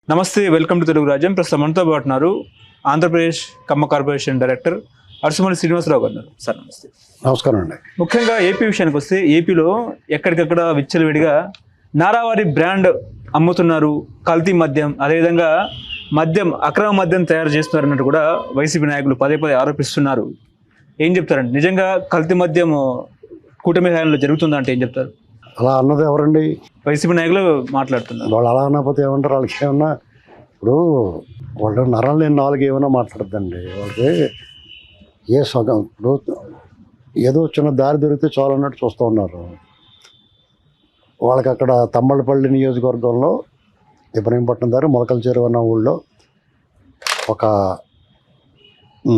నమస్తే, welcome to Telugu రాజ్యం. ప్రస్తుతం మనతో పాటు ఉన్నారు ఆంధ్రప్రదేశ్ కమ్మ కార్పొరేషన్ డైరెక్టర్ అరసుమల్లి శ్రీనివాసరావు గారు. సార్ నమస్తే. నమస్కారం అండి. ముఖ్యంగా ఏపీ విషయానికి వస్తే, ఏపీలో ఎక్కడికక్కడ విచ్చలవిడిగా నారావారి బ్రాండ్ అమ్ముతున్నారు, కల్తీ మద్యం, అదేవిధంగా అక్రమ మద్యం తయారు చేస్తున్నారు అన్నట్టు కూడా వైసీపీ నాయకులు పదే పదే ఆరోపిస్తున్నారు. ఏం చెప్తారండి? నిజంగా కల్తీ మద్యం కూటమి హయాంలో జరుగుతుందా అంటే ఏం చెప్తారు? అలా అన్నది ఎవరండి? వైసీపీ నాయకులు మాట్లాడుతున్నారు. వాళ్ళు అలా అన్నపోతే ఏమంటారు? వాళ్ళకి ఏమన్నా ఇప్పుడు వాళ్ళు నరం లేని నాలుగు ఏమైనా మాట్లాడద్దండి. వాళ్ళకి ఏ సగం ఇప్పుడు ఏదో చిన్న దారి దొరికితే చాలు అన్నట్టు చూస్తూ ఉన్నారు. వాళ్ళకి అక్కడ తమ్మలపల్లి నియోజకవర్గంలో ఇబ్రహీంపట్నం దారి మొలకల చెరువు అన్న ఊళ్ళో ఒక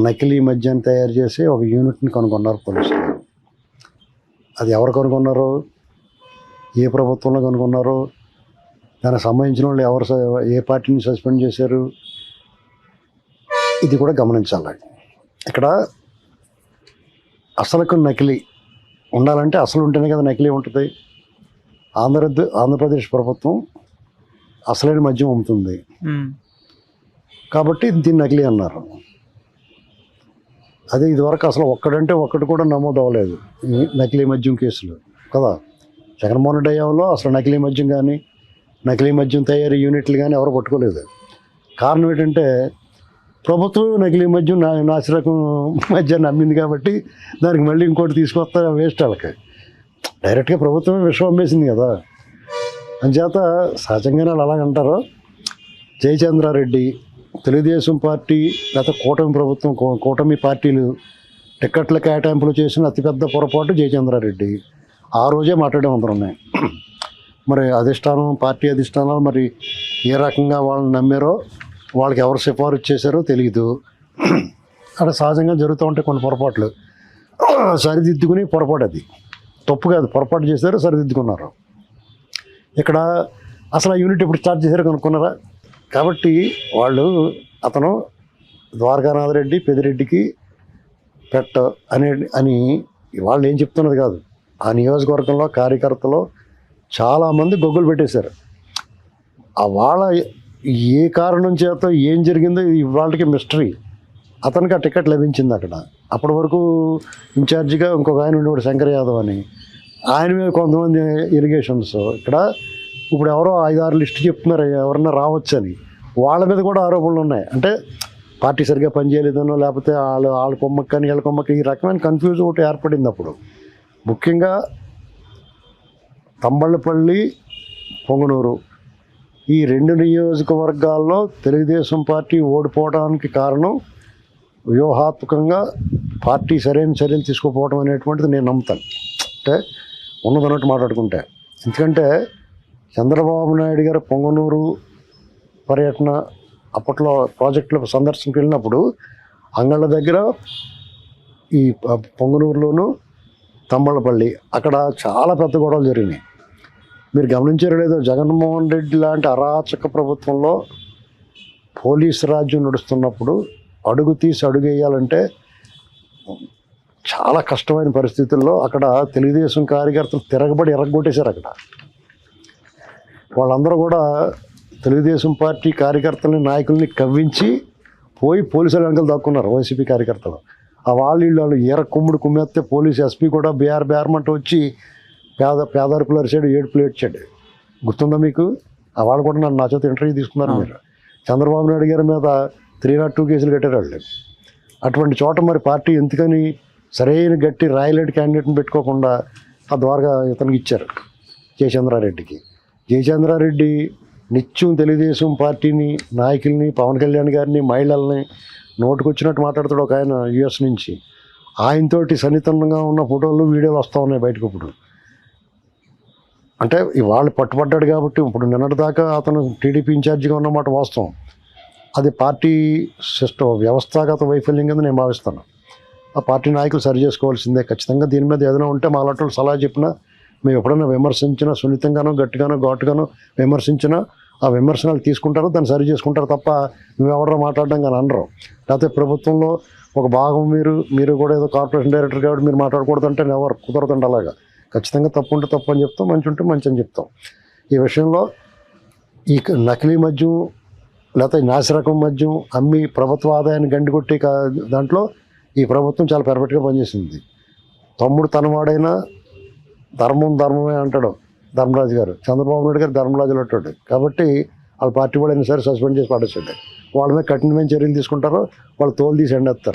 నకిలీ మద్యాన్ని తయారు చేసి ఒక యూనిట్ని కనుగొన్నారు పోలీసులు. అది ఎవరు కనుగొన్నారు? ఏ ప్రభుత్వంలో కనుగొన్నారు? దానికి సంబంధించిన వాళ్ళు ఎవరు, ఏ పార్టీని సస్పెండ్ చేశారు? ఇది కూడా గమనించాలి. ఇక్కడ అసలుకు నకిలీ ఉండాలంటే అసలు ఉంటేనే కదా నకిలీ ఉంటుంది. ఆంధ్రప్రదేశ్ ప్రభుత్వం అసలైన మద్యం అమ్ముతుంది కాబట్టి దీన్ని నకిలీ అన్నారు. అదే ఇదివరకు అసలు ఒక్కటి కూడా నమోదు అవ్వలేదు ఈ నకిలీ మద్యం కేసులు కదా. జగన్మోహన్ రెడ్డి హయాంలో అసలు నకిలీ మద్యం కానీ నకిలీ మద్యం తయారీ యూనిట్లు కానీ ఎవరు పట్టుకోలేదు. కారణం ఏంటంటే ప్రభుత్వం నకిలీ మద్యం నాసిరకం మద్యాన్ని అమ్మింది కాబట్టి దానికి మళ్ళీ ఇంకోటి తీసుకొస్తా వేస్ట్. వాళ్ళకి డైరెక్ట్గా ప్రభుత్వమే విషం అమ్మేసింది కదా. అంచేత సహజంగానే వాళ్ళు అలాగంటారు. జయచంద్రారెడ్డి, తెలుగుదేశం పార్టీ లేకపోతే కూటమి ప్రభుత్వం, కూటమి పార్టీలు టిక్కెట్ల కేటాయింపులు చేసిన అతిపెద్ద పొరపాటు జయచంద్రారెడ్డి. ఆ రోజే మాట్లాడడం అందరూ ఉన్నాయి. మరి పార్టీ అధిష్టానాలు మరి ఏ రకంగా వాళ్ళని నమ్మారో, వాళ్ళకి ఎవరు సిఫారసు చేశారో తెలియదు. అక్కడ సహజంగా జరుగుతూ ఉంటాయి కొన్ని పొరపాట్లు. సరిదిద్దుకుని పొరపాటు, అది తప్పు కాదు, పొరపాటు చేశారు, సరిదిద్దుకున్నారు. ఇక్కడ అసలు ఆ యూనిట్ ఎప్పుడు స్టార్ట్ చేశారో కనుక్కున్నారా? కాబట్టి అతను ద్వారకానాథ్ రెడ్డి పెదిరెడ్డికి అని వాళ్ళు ఏం చెప్తున్నది కాదు. ఆ నియోజకవర్గంలో కార్యకర్తలు చాలామంది గొగ్గులు పెట్టేశారు. వాళ్ళ ఏ కారణం చేత ఏం జరిగిందో ఇవాళకి మిస్టరీ. అతనికి ఆ టికెట్ లభించింది అక్కడ. అప్పటి వరకు ఇన్ఛార్జిగా ఇంకొక ఆయన ఉండేవాడు, శంకర్ యాదవ్ అని. ఆయన మీద కొంతమంది ఎలిగేషన్స్. ఇప్పుడు ఎవరో 5-6 లిస్టు చెప్తున్నారు ఎవరన్నా రావచ్చని. వాళ్ళ మీద కూడా ఆరోపణలు ఉన్నాయి. అంటే పార్టీ సరిగ్గా పనిచేయలేదనో, లేకపోతే వాళ్ళ కొమ్మక్కని వీళ్ళ కొమ్మక్క, ఈ రకమైన కన్ఫ్యూజ్ ఒకటి ఏర్పడింది అప్పుడు. ముఖ్యంగా తంబళ్ళపల్లి, పొంగనూరు ఈ 2 నియోజకవర్గాల్లో తెలుగుదేశం పార్టీ ఓడిపోవడానికి కారణం వ్యూహాత్మకంగా పార్టీ సరైన చర్యలు తీసుకోకపోవడం అనేటువంటిది నేను నమ్ముతాను. అంటే ఉన్నదన్నట్టు మాట్లాడుకుంటే. ఎందుకంటే చంద్రబాబు నాయుడు గారు పొంగనూరు పర్యటన అప్పట్లో ప్రాజెక్టులో సందర్శనకు వెళ్ళినప్పుడు అంగళ్ళ దగ్గర ఈ పొంగనూరులోను తంబళ్ళపల్లి అక్కడ చాలా పెద్ద గొడవలు జరిగినాయి. మీరు గమనించారో లేదో, జగన్మోహన్ రెడ్డి లాంటి అరాచక ప్రభుత్వంలో పోలీసు రాజ్యం నడుస్తున్నప్పుడు అడుగు తీసి అడుగేయాలంటే చాలా కష్టమైన పరిస్థితుల్లో అక్కడ తెలుగుదేశం కార్యకర్తలు తిరగబడి ఎరగొట్టేశారు. అక్కడ వాళ్ళందరూ కూడా తెలుగుదేశం పార్టీ కార్యకర్తలని, నాయకుల్ని కవ్వించి పోయి పోలీసుల వెనకాల దాక్కున్నారు వైసీపీ కార్యకర్తలు. ఆ వాళ్ళు కుమ్ముడు కుమ్మేస్తే పోలీసు ఎస్పీ కూడా బేరమంటూ వచ్చి పేదరికులు అరిచాడు, ఏడుపులు ఏడ్చాడు. గుర్తుందా మీకు? ఆ వాళ్ళు కూడా నా చేత ఇంటర్వ్యూ తీసుకున్నారు. మీరు చంద్రబాబు నాయుడు గారి మీద 302 కేసులు కట్టారు వాళ్ళు. అటువంటి చోట మరి పార్టీ ఎందుకని సరైన గట్టి రాయలేటి క్యాండిడేట్ని పెట్టుకోకుండా ఆ ద్వారగా ఇతనికి ఇచ్చారు, జయచంద్రారెడ్డికి. జయచంద్రారెడ్డి నిత్యం తెలుగుదేశం పార్టీని, నాయకుల్ని, పవన్ కళ్యాణ్ గారిని, మహిళల్ని నోటుకొచ్చినట్టు మాట్లాడుతాడు ఒక ఆయన యుఎస్ నుంచి. ఆయనతోటి సన్నిహితంగా ఉన్న ఫోటోలు, వీడియోలు వస్తూ ఉన్నాయి బయటకు. ఇప్పుడు అంటే వాళ్ళు పట్టుబడ్డాడు కాబట్టి ఇప్పుడు నిన్నటిదాకా అతను టీడీపీ ఇన్ఛార్జిగా ఉన్నమాట వాస్తవం. అది పార్టీ వ్యవస్థాగత వైఫల్యం కింద నేను భావిస్తాను. ఆ పార్టీ నాయకులు సరి చేసుకోవాల్సిందే ఖచ్చితంగా. దీని మీద ఏదైనా ఉంటే మా లాంటి సలహా చెప్పినా, మేము ఎప్పుడైనా విమర్శించినా, సున్నితంగానో గట్టిగానో ఘాటుగానో విమర్శించినా ఆ విమర్శనాలు తీసుకుంటారు, దాన్ని సరి చేసుకుంటారు తప్ప నువ్వెవరో మాట్లాడడం కానీ అనరు. లేకపోతే ప్రభుత్వంలో ఒక భాగం మీరు కూడా ఏదో కార్పొరేషన్ డైరెక్టర్ కాబట్టి మీరు మాట్లాడకూడదు అంటే ఎవరు కుదరదండి. అలాగా ఖచ్చితంగా తప్పు ఉంటే తప్పు అని చెప్తాం, మంచి ఉంటే మంచి అని చెప్తాం. ఈ విషయంలో ఈ నకిలీ మద్యం లేకపోతే నాసిరకం మద్యం అమ్మి ప్రభుత్వ ఆదాయాన్ని గండికొట్టి దాంట్లో ఈ ప్రభుత్వం చాలా పర్ఫెక్ట్గా పనిచేసింది. తమ్ముడు తనవాడైనా ధర్మమే అంటాడు ధర్మరాజు గారు. చంద్రబాబు నాయుడు గారు ధర్మరాజులు అంటాడు. కాబట్టి వాళ్ళ పార్టీ వాళ్ళు అయినా సరే సస్పెండ్ చేసి పడేసాడు. వాళ్ళ మీద కఠినమైన చర్యలు తీసుకుంటారో వాళ్ళు తోలు తీసి ఎండేస్తారు.